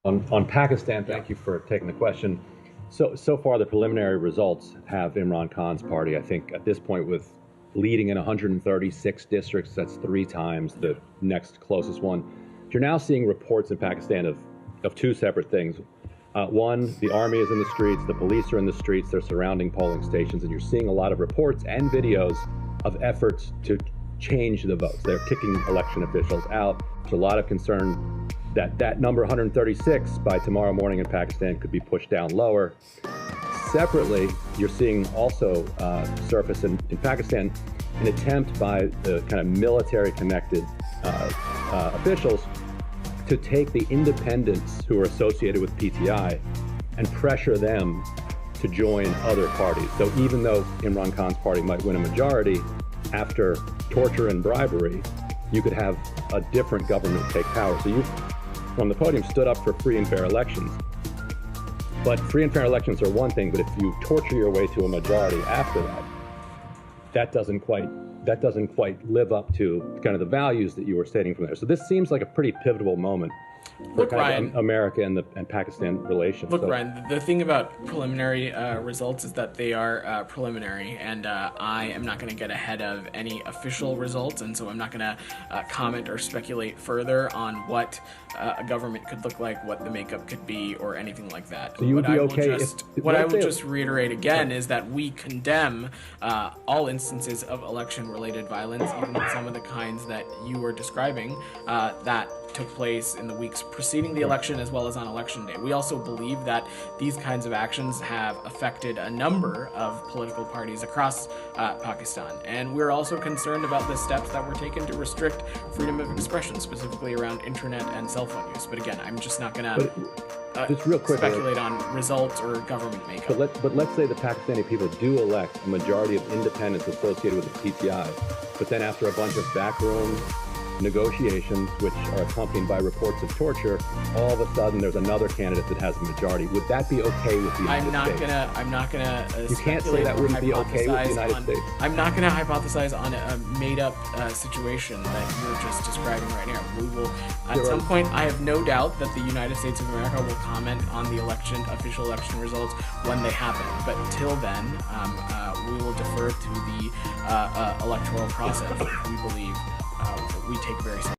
On Pakistan, thank you for taking the question. So far, the preliminary results have Imran Khan's party, I think, at this point, with leading in 136 districts. That's three times the next closest one. You're now seeing reports in Pakistan of two separate things. One, the army is in the streets, the police are in the streets, they're surrounding polling stations, and you're seeing a lot of reports and videos of efforts to change the votes. They're kicking election officials out. There's a lot of concern that number 136 by tomorrow morning in Pakistan could be pushed down lower. Separately, you're seeing also surface in Pakistan an attempt by the kind of military-connected officials to take the independents who are associated with PTI and pressure them to join other parties. So even though Imran Khan's party might win a majority, after torture and bribery, you could have a different government take power. So you, from the podium, stood up for free and fair elections. But free and fair elections are one thing, but if you torture your way to a majority after that, that doesn't quite live up to kind of the values that you were stating from there. So this seems like a pretty pivotal moment for America and Pakistan relations. Look, Ryan, the thing about preliminary results is that they are preliminary, and I am not going to get ahead of any official results, and so I'm not going to comment or speculate further on what a government could look like, what the makeup could be, or anything like that. So you would be okay what I will just reiterate again is that we condemn all instances of election-related violence, even some of the kinds that you were describing, that took place in the weeks preceding the election as well as on election day. We also believe that these kinds of actions have affected a number of political parties across Pakistan, and we're also concerned about the steps that were taken to restrict freedom of expression, specifically around internet and cell phone use. But again, I'm just not going to speculate on results or government makeup. But let's say the Pakistani people do elect a majority of independents associated with the PTI, but then after a bunch of backroom negotiations, which are accompanied by reports of torture, all of a sudden there's another candidate that has a majority. Would that be okay with the United States? I'm not gonna. You can't say that wouldn't be okay with the United States. I'm not gonna hypothesize on a made-up situation that you're just describing right now. We will, at some point, I have no doubt that the United States of America will comment on the official election results when they happen. But until then, we will defer to the electoral process. We believe we take very seriously.